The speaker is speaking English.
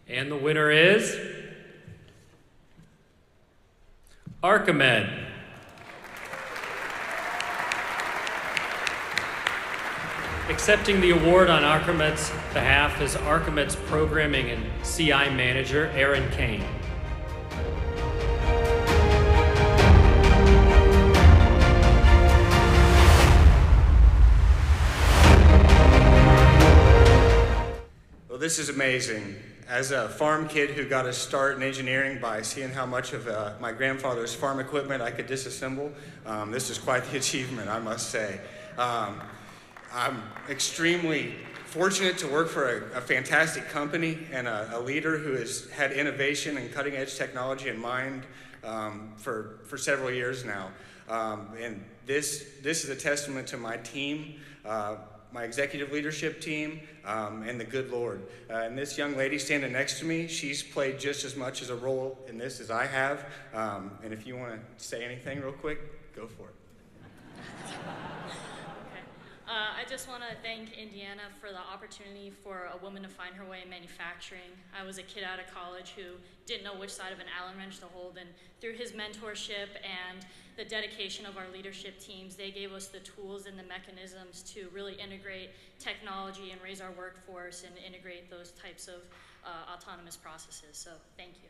And the winner is Arcamed. Accepting the award on Arcamed's behalf is Arcamed's Programming and CI Manager, Aaron Kane. Well, this is amazing. As a farm kid who got a start in engineering by seeing how much of my grandfather's farm equipment I could disassemble, this is quite the achievement, I must say. I'm extremely fortunate to work for a fantastic company and a leader who has had innovation and cutting edge technology in mind for several years now. And this is a testament to my team, my executive leadership team, and the good Lord. And this young lady standing next to me, she's played just as much as a role in this as I have. And if you want to say anything real quick, go for it. I just want to thank Indiana for the opportunity for a woman to find her way in manufacturing. I was a kid out of college who didn't know which side of an Allen wrench to hold, and through his mentorship and the dedication of our leadership teams, they gave us the tools and the mechanisms to really integrate technology and raise our workforce and integrate those types of autonomous processes. So thank you.